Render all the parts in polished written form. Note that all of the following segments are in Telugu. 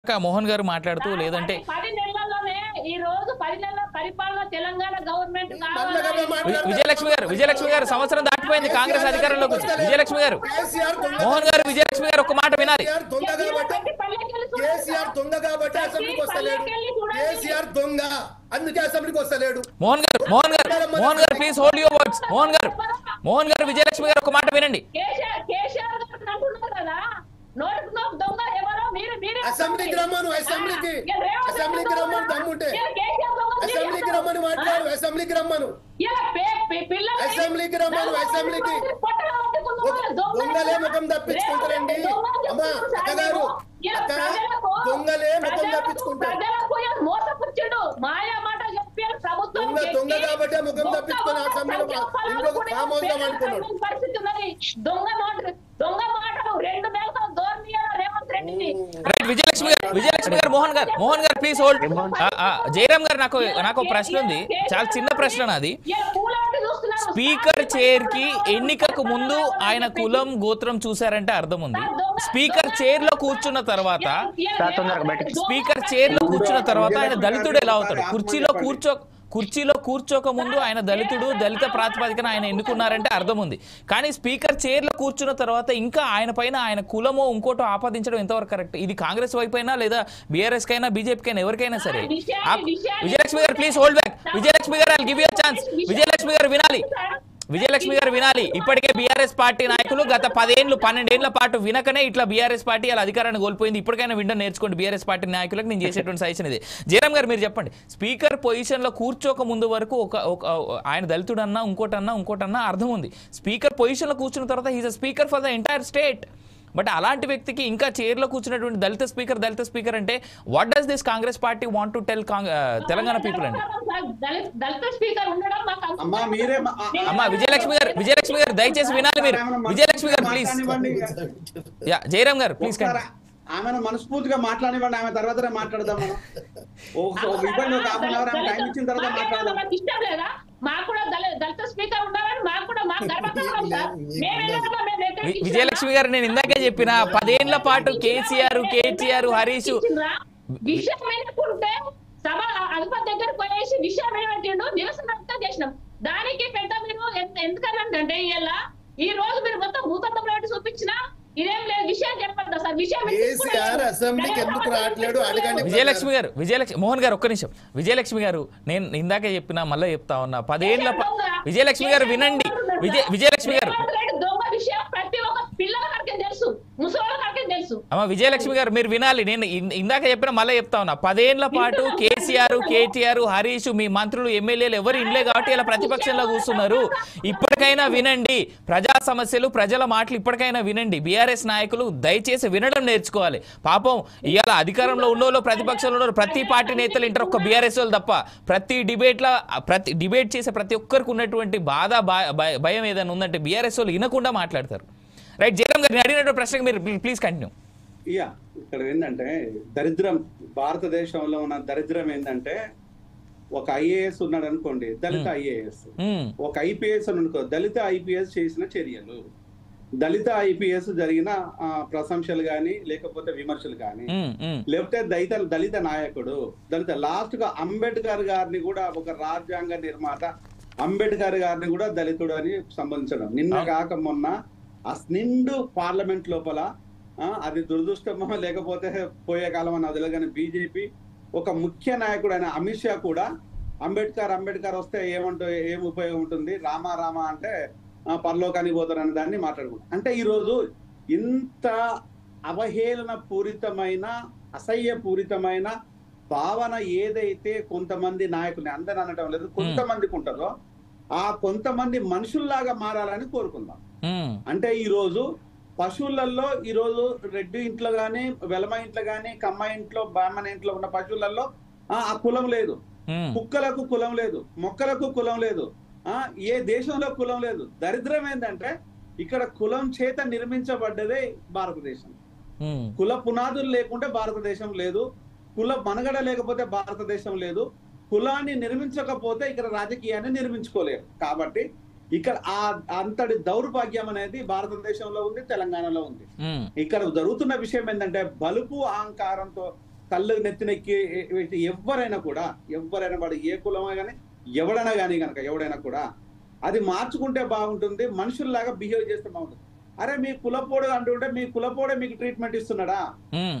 మోహన్ గారు మాట్లాడుతూ లేదంటే 10 నెలల్లోనే ఈ రోజు 10 నెలల పరిపాలన తెలంగాణ గవర్నమెంట్ విజయలక్ష్మి గారు సంవత్సరం దాటిపోయింది కాంగ్రెస్ అధికారంలోకి వచ్చి. విజయలక్ష్మి గారు, మోహన్ గారు, విజయలక్ష్మి గారు ఒక మాట వినాలి. కేసీఆర్ దొంగ కాబట్టి అసెంబ్లీకి వస్తలేడు. కేసీఆర్ దొంగ అందుకే అసెంబ్లీకి వస్తలేడు. మోహన్ గారు please hold your words. Mohan గారు విజయలక్ష్మి గారు ఒక మాట వినండి. అసెంబ్లీకి రమ్మను, అసెంబ్లీకి రమ్మను, దమ్ముంటే అసెంబ్లీకి రమ్మని మాట్లాడు. అసెంబ్లీకి రమ్మను, అసెంబ్లీకి దొంగలే ముఖం తప్పించుకుంటారండి. అమ్మా అక్కగారు, అక్క దొంగలే ముఖం తప్పించుకుంటారు. దొంగ కాబట్టి ముఖం తప్పించుకొని అసెంబ్లీలో ఇంకొక ఫామ్ హౌస్ లో అనుకున్నాడు. విజయలక్ష్మి గారు, మోహన్ గారు ప్లీజ్ హోల్డ్. జయరామ్ గారు, నాకు ప్రశ్న ఉంది, చాలా చిన్న ప్రశ్న నాది. స్పీకర్ చైర్ కి ఎన్నికకు ముందు ఆయన కులం గోత్రం చూసారంటే అర్థం ఉంది. స్పీకర్ చైర్ లో కూర్చున్న తర్వాత ఆయన దళితుడు ఎలా అవుతాడు? కుర్చీలో కూర్చోక ముందు ఆయన దళితుడు, దళిత ప్రాతిపదికన ఆయన ఎన్నుకున్నారంటే అర్థం ఉంది. కానీ స్పీకర్ చైర్ లో కూర్చున్న తర్వాత ఇంకా ఆయన పైన ఆయన కులమో ఇంకోటో ఆపాదించడం ఎంతవరకు కరెక్ట్? ఇది కాంగ్రెస్ వైపు అయినా లేదా బీఆర్ఎస్ కైనా బీజేపీకైనా ఎవరికైనా సరే. విజయలక్ష్మి గారు ప్లీజ్ హోల్డ్ బ్యాక్. విజయలక్ష్మి గారు, I'll give you a chance. Vijayalakshmi గారు వినాలి. ఇప్పటికే బీఆర్ఎస్ పార్టీ నాయకులు గత 12 ఏళ్ల పాటు వినకనే ఇట్లా బీఆర్ఎస్ పార్టీ అలా అధికారాన్ని కోల్పోయింది. ఇప్పటికైనా వినడం నేర్చుకోండి బీఆర్ఎస్ పార్టీ నాయకులకు నేను చేసేటువంటి సజెషన్ ఇది. జయరామ్ గారు మీరు చెప్పండి, స్పీకర్ పొజిషన్ లో కూర్చోక ముందు వరకు ఆయన దళితుడన్నా ఇంకోటన్నా అర్థం ఉంది. స్పీకర్ పొజిషన్ లో కూర్చున్న తర్వాత he's a speaker for the entire state. But అలాంటి వ్యక్తికి ఇంకా చైర్లో కూర్చున్నటువంటి దళిత స్పీకర్ అంటే what does this Congress party want to tell Telangana people అండి? అమ్మా విజయలక్ష్మి గారు దయచేసి వినాలి మీరు. విజయలక్ష్మి గారు ప్లీజ్. జయరామ్ గారు ప్లీజ్. ఆమెను మనస్ఫూర్తిగా మాట్లాడివ్వండి, ఆమె తర్వాత మాట్లాడదాం. మనం ఇబ్బంది ఒక హాఫ్ అన్ అవర్ ఆమె టైం ఇచ్చిన తర్వాత మాట్లాడదాం. విజయలక్ష్మి గారు, నేను ఇందాకే చెప్పిన 10 ఏళ్ల పాటు కేటీఆర్ హరీష్ సభ అధిపతి దగ్గర పోయేసి విషయం ఏమంటుండో నిరసన వ్యక్తం చేసినాం. దానికి పెద్ద మీరు ఎందుకనంటే ఇలా ఈ రోజు మీరు మొత్తం భూతత్వం పెట్టి చూపించినా ఇదేం లేదు, విషయం చెప్పండి సార్. విషయం మోహన్ గారు ఒక్క నిమిషం. విజయలక్ష్మి గారు, నేను ఇందాకే చెప్పినా మళ్ళీ చెప్తా ఉన్నా, 10 ఏళ్ల విజయలక్ష్మి గారు వినండి. విజయలక్ష్మి గారు, దొంగ విషయం ప్రతి ఒక్క పిల్లలకి తెలుసు, ముసలికి తెలుసు. అమ్మ విజయలక్ష్మి గారు మీరు వినాలి. నేను ఇందాక చెప్పిన మళ్ళీ చెప్తా ఉన్నా, 10 ఏళ్ల పాటు కేటీఆర్ హరీష్ మీ మంత్రులు ఎమ్మెల్యేలు ఎవరు ఇన్లే కాబట్టి ఇలా ప్రతిపక్షంలో కూర్చున్నారు. ఇప్పటికైనా వినండి, ప్రజా సమస్యలు ప్రజల మాటలు ఇప్పటికైనా వినండి. బీఆర్ఎస్ నాయకులు దయచేసి వినడం నేర్చుకోవాలి. పాపం ఇవాళ అధికారంలో ఉన్నోళ్ళు ప్రతిపక్షంలో ఉన్నోళ్ళు ప్రతి పార్టీ నేతలు ఇంటర్ ఒక్క బీఆర్ఎస్ వాళ్ళు తప్ప ప్రతి డిబేట్ చేసే ప్రతి ఒక్కరికి ఉన్నటువంటి బాధ భయం ఏదైనా ఉందంటే బీఆర్ఎస్ వాళ్ళు వినకుండా మాట్లాడతారు. రైట్, జయరామ్ గారిని అడిగినటువంటి ప్రశ్నకు మీరు ప్లీజ్ కంటిన్యూ. ఇక్కడ ఏంటంటే దరిద్రం, భారతదేశంలో ఉన్న దరిద్రం ఏంటంటే ఒక ఐఏఎస్ ఉన్నాడు అనుకోండి, దళిత ఐఏఎస్, ఒక ఐపీఎస్ అనుకో, దళిత ఐపీఎస్ చేసిన చర్యలు, దళిత ఐపీఎస్ జరిగిన ప్రశంసలు గాని లేకపోతే విమర్శలు గాని, లేకపోతే దళిత నాయకుడు లాస్ట్ గా అంబేద్కర్ గారిని కూడా ఒక రాజ్యాంగ నిర్మాత అంబేద్కర్ గారిని కూడా దళితుడు అని సంబంధించడం. నిన్న కాక మొన్న ఆ నిండు పార్లమెంట్ లోపల అది దురదృష్టమో లేకపోతే పోయే కాలం అని అదిలో కానీ బీజేపీ ఒక ముఖ్య నాయకుడు అయిన అమిత్ షా కూడా అంబేద్కర్ వస్తే ఏం ఉపయోగం ఉంటుంది, రామ అంటే పరలోకానికి పోతారని దాన్ని మాట్లాడుకుంటారు. అంటే ఈరోజు ఇంత అవహేళన పూరితమైన అసహ్య పూరితమైన భావన ఏదైతే కొంతమంది నాయకుల్ని, అందరూ అనటం లేదు, కొంతమందికి ఉంటుందో ఆ కొంతమంది మనుషుల్లాగా మారాలని కోరుకుందాం. అంటే ఈరోజు పశువులలో ఈరోజు రెడ్డి ఇంట్లో గాని, వెలమ ఇంట్లో గాని, కమ్మ ఇంట్లో, బ్రాహ్మణ ఇంట్లో ఉన్న పశువులలో ఆ కులం లేదు, కుక్కలకు కులం లేదు, మొక్కలకు కులం లేదు, ఏ దేశంలో కులం లేదు. దరిద్రం ఏంటంటే ఇక్కడ కులం చేత నిర్మించబడ్డదే భారతదేశం. కుల పునాదులు లేకుంటే భారతదేశం లేదు, కుల మనుగడ లేకపోతే భారతదేశం లేదు, కులాన్ని నిర్మించకపోతే ఇక్కడ రాజకీయాన్ని నిర్మించుకోలేరు. కాబట్టి ఇక్కడ అంతటి దౌర్భాగ్యం అనేది భారతదేశంలో ఉంది, తెలంగాణలో ఉంది. ఇక్కడ జరుగుతున్న విషయం ఏంటంటే బలుపు అహంకారంతో కళ్ళు నెత్తినెక్కి ఎవరైనా వాడు ఏ కులమా కానీ ఎవడైనా కానీ కనుక ఎవడైనా కూడా అది మార్చుకుంటే బాగుంటుంది, మనుషుల్లాగా బిహేవ్ చేస్తే బాగుంటుంది. అరే మీ కులపోడు అంటుంటే మీ కులపోడే మీకు ట్రీట్మెంట్ ఇస్తున్నాడా?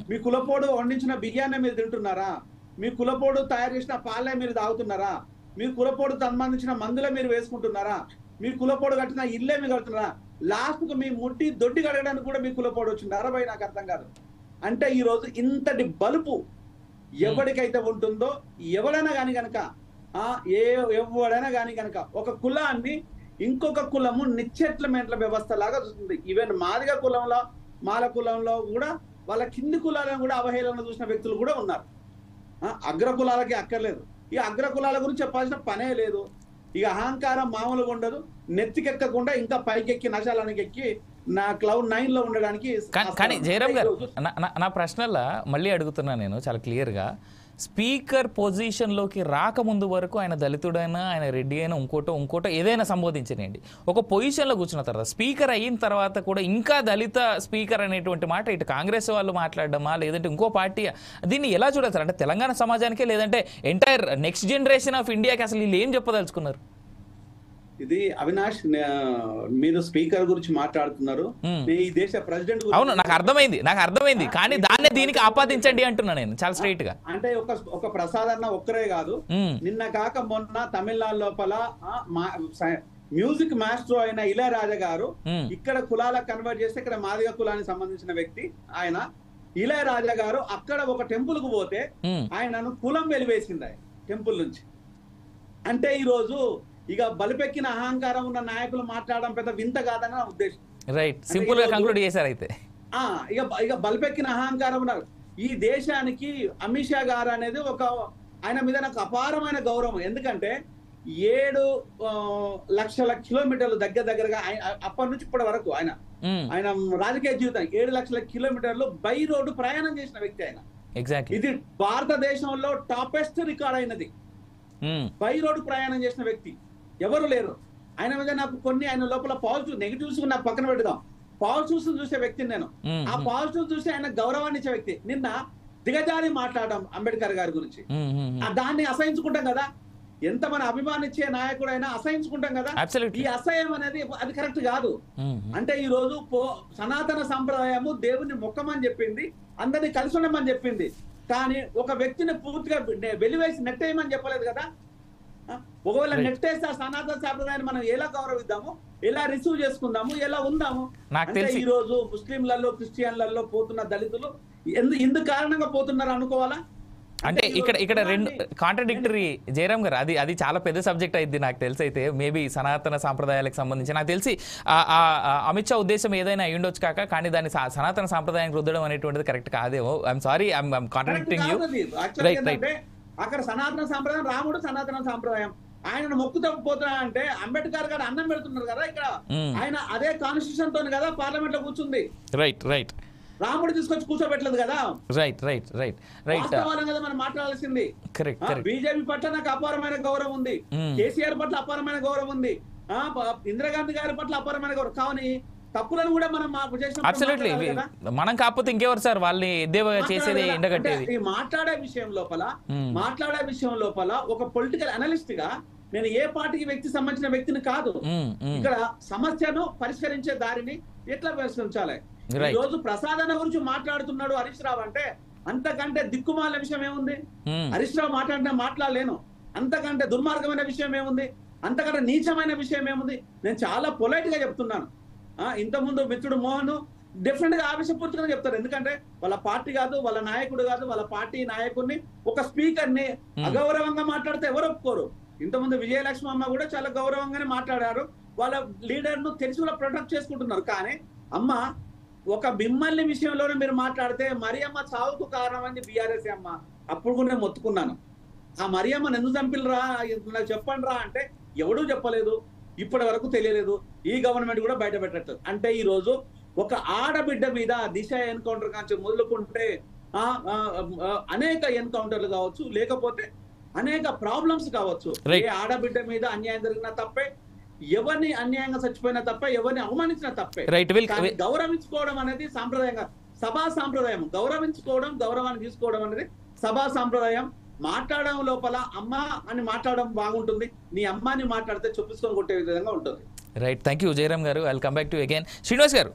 మీ కులపోడు వండించిన బిర్యానీ మీరు తింటున్నారా? మీ కులపోడు తయారు చేసిన పాలే మీరు తాగుతున్నారా? మీ కులపోడు సంబంధించిన మందులే మీరు వేసుకుంటున్నారా? మీ కులపోడు కట్టిన ఇల్లే మీరు కడుతున్నారా? లాస్ట్ కు మీ ముట్టి దొడ్డి కడగడానికి కూడా మీ కులపోడు వచ్చింది. అరవై నాకు అర్థం కాదు. అంటే ఈ రోజు ఇంతటి బలుపు ఎవరికైతే ఉంటుందో ఎవడైనా కానీ కనుక ఎవడైనా కానీ కనుక ఒక కులాన్ని ఇంకొక కులము నిశ్చెట్లమెంట్ల వ్యవస్థ లాగా చూస్తుంది. ఈవెన్ మాదిగ కులంలో మాల కులంలో కూడా వాళ్ళ కింది కులాలను కూడా అవహేళన చూసిన వ్యక్తులు కూడా ఉన్నారు. అగ్ర కులాలకి అక్కర్లేదు. ఈ అగ్ర కులాల గురించి చెప్పాల్సిన పనే లేదు. ఇక అహంకారం మామూలుగా ఉండదు. నెత్తికెక్కకుండా ఇంకా పైకెక్కి నశాలానికి ఎక్కి నా క్లౌడ్ 9 లో ఉండడానికి. కానీ జయరామ్ గారు నా ప్రశ్నల్లో మళ్ళీ అడుగుతున్నా నేను చాలా క్లియర్గా, స్పీకర్ పొజిషన్లోకి రాకముందు వరకు ఆయన దళితుడైనా ఆయన రెడ్డి అయినా ఇంకోటో ఏదైనా సంబోధించనండి, ఒక పొజిషన్లో కూర్చున్న తర్వాత స్పీకర్ అయిన తర్వాత కూడా ఇంకా దళిత స్పీకర్ అనేటువంటి మాట ఇటు కాంగ్రెస్ వాళ్ళు మాట్లాడడమా లేదంటే ఇంకో పార్టీ, దీన్ని ఎలా చూడతారు? అంటే తెలంగాణ సమాజానికే లేదంటే ఎంటైర్ నెక్స్ట్ జనరేషన్ ఆఫ్ ఇండియాకి అసలు వీళ్ళు ఏం చెప్పదలుచుకున్నారు? ఇది అవినాష్, మీరు స్పీకర్ గురించి మాట్లాడుతున్నారు, ఈ దేశ ప్రెసిడెంట్. అవును, నాకు అర్థమైంది కానీ దాన్నే దీనికి ఆపాదించండి అంటున్నా నేను చాలా స్ట్రైట్ గా. అంటే ఒక ప్రసాదన్న ఒక్కరే కాదు, నిన్న కాక మొన్న తమిళనాడు లోపల మ్యూజిక్ మాస్టర్ అయిన ఇళయరాజా గారు ఇక్కడ కులాలకు కన్వర్ట్ చేస్తే ఇక్కడ మాదిగ కులానికి సంబంధించిన వ్యక్తి ఆయన ఇళయరాజా గారు అక్కడ ఒక టెంపుల్ కు పోతే ఆయనను కులం వెలివేసింది ఆయన టెంపుల్ నుంచి. అంటే ఈ రోజు ఇక బలిపెక్కిన అహంకారం ఉన్న నాయకులు మాట్లాడడం పెద్ద వింత కాదని నా ఉద్దేశం. రైట్, సింపుల్ గా కంక్లూడ్ చేశారు. అయితే ఇక బలిపెక్కిన అహంకారం ఉన్నారు. ఈ దేశానికి అమిత్ షా గారు అనేది ఆయన మీద నాకు అపారమైన గౌరవం. ఎందుకంటే 7 లక్షల కిలోమీటర్లు దగ్గరగా అప్పటి నుంచి ఇప్పటి వరకు ఆయన రాజకీయ జీవితం 7 లక్షల కిలోమీటర్లు బై రోడ్డు ప్రయాణం చేసిన వ్యక్తి ఆయన. ఎగ్జాక్ట్లీ, ఇది భారతదేశంలో టాపెస్ట్ రికార్డ్ అయినది. బై రోడ్డు ప్రయాణం చేసిన వ్యక్తి ఎవరు లేరు. ఆయన మీద నాకు కొన్ని ఆయన లోపల పాజిటివ్ నెగిటివ్స్ నాకు పక్కన పెడదాం. పాజిటివ్స్ చూసే వ్యక్తిని నేను. ఆ పాజిటివ్ చూసి ఆయన గౌరవాన్ని ఇచ్చే వ్యక్తి. నిన్న దిగజారి మాట్లాడడం అంబేద్కర్ గారి గురించి, దాన్ని అసహించుకుంటాం కదా. ఎంత మన అభిమానించే నాయకుడైనా అసహించుకుంటాం కదా. ఈ అసహ్యం అనేది అది కరెక్ట్ కాదు. అంటే ఈ రోజు సనాతన సంప్రదాయము దేవుని మొక్కమని చెప్పింది, అందరినీ కలిసి ఉండమని చెప్పింది. కానీ ఒక వ్యక్తిని పూర్తిగా వెలివేసి నెట్టేయమని చెప్పలేదు కదా. ఒకవేళ నెట్టేస్తే ఆ సనాతన సాంప్రదాయాన్ని మనం ఎలా గౌరవిద్దాము, ఎలా రిసీవ్ చేసుకుందాము, ఎలా ఉందాము? అంటే ఈ రోజు ముస్లింలలో క్రిస్టియన్లలో పోతున్న దళితులు ఎందుకు కారణంగా పోతున్నారు అనుకోవాలా? అంటే ఇక్కడ రెండు కాంట్రడిక్టరీ జయరామ్ గారు, అది చాలా పెద్ద సబ్జెక్ట్ అయింది నాకు తెలిసి. అయితే మేబీ సనాతన సాంప్రదాయాలకు సంబంధించి నాకు తెలిసి అమిత్ షా ఉద్దేశం ఏదైనా అయి ఉండొచ్చు కాక, కానీ దాన్ని సనాతన సాంప్రదాయానికి రుద్దడం అనేటువంటిది కరెక్ట్ కాదేమో. I'm sorry, I'm contradicting you. అక్కడ సనాతన సాంప్రదాయం, రాముడు సనాతన సాంప్రదాయం. ఆయన మొక్కుతూ పోతున్నా అంటే అంబేద్కర్ గారు అన్నం పెడుతున్నారు కదా ఇక్కడ. ఆయన అదే కాన్స్టిట్యూషన్ తోని కదా పార్లమెంట్ లో కూర్చుంది. రైట్, రాముడు తీసుకొచ్చి కూర్చోబెట్టలేదు కదా. రైట్ కదా మనం మాట్లాడాల్సింది. బీజేపీ పట్ల నాకు అపారమైన గౌరవం ఉంది, కేసీఆర్ పట్ల అపారమైన గౌరవం ఉంది, ఇందిరాగాంధీ గారి పట్ల అపారమైన గౌరవం. కానీ తప్పులను కూడా మనం మనం కాకపోతే ఇంకెవరు సార్ వాళ్ళని చేసేది ఎండగట్టేది. ఈ మాట్లాడే విషయం లోపల ఒక పొలిటికల్ అనలిస్ట్ గా నేను ఏ పార్టీకి వ్యక్తి సంబంధించిన వ్యక్తిని కాదు. ఇక్కడ సమస్యను పరిష్కరించే దారిని ఎట్లా పరిష్కరించాలి. ఈ రోజు ప్రసాదన గురించి మాట్లాడుతున్నాడు హరీష్ రావు అంటే అంతకంటే దిక్కుమాల విషయం ఏముంది? హరీష్ రావు మాట్లాడలేను. అంతకంటే దుర్మార్గమైన విషయం ఏముంది? అంతకంటే నీచమైన విషయం ఏముంది? నేను చాలా పొలైట్ గా చెప్తున్నాను. ఇంతకుముందు మిత్రుడు మోహన్ డిఫరెంట్ గా ఆవేశపూర్తిగా చెప్తారు. ఎందుకంటే వాళ్ళ పార్టీ కాదు, వాళ్ళ నాయకుడు కాదు, వాళ్ళ పార్టీ నాయకుడిని ఒక స్పీకర్ ని అగౌరవంగా మాట్లాడితే ఎవరు ఒప్పుకోరు. ఇంతకుముందు విజయలక్ష్మి అమ్మ కూడా చాలా గౌరవంగానే మాట్లాడారు. వాళ్ళ లీడర్ ను తెలిసి కూడా ప్రొటెక్ట్ చేసుకుంటున్నారు. కానీ అమ్మ ఒక మిమ్మల్ని విషయంలోనే మీరు మాట్లాడితే మరియమ్మ చావుకు కారణమైంది బీఆర్ఎస్ అమ్మ. అప్పుడు కూడా నేను మొత్తుకున్నాను. ఆ మరియమ్మని ఎందుకు చంపిలరా నాకు చెప్పండి రా అంటే ఎవడూ చెప్పలేదు, ఇప్పటి వరకు తెలియలేదు. ఈ గవర్నమెంట్ కూడా బయట పెట్టట్లేదు. అంటే ఈ రోజు ఒక ఆడబిడ్డ మీద దిశ ఎన్కౌంటర్ కాంచి మొదలుకుంటే అనేక ఎన్కౌంటర్లు కావచ్చు, లేకపోతే అనేక ప్రాబ్లమ్స్ కావచ్చు. ఏ ఆడబిడ్డ మీద అన్యాయం జరిగినా తప్పే, ఎవరిని అన్యాయంగా చచ్చిపోయినా తప్పే, ఎవరిని అవమానించినా తప్పే. గౌరవించుకోవడం అనేది సాంప్రదాయంగా సభా సాంప్రదాయం. గౌరవించుకోవడం, గౌరవాన్ని తీసుకోవడం అనేది సభా సాంప్రదాయం. మాట్లాడడం లోపల అమ్మ అని మాట్లాడడం బాగుంటుంది, నీ అమ్మాని మాట్లాడితే చొప్పించుకొని కొట్టే విధంగా ఉంటుంది. రైట్, థ్యాంక్ యూ జయరామ్ గారు. I will come back to again. Srinivas గారు,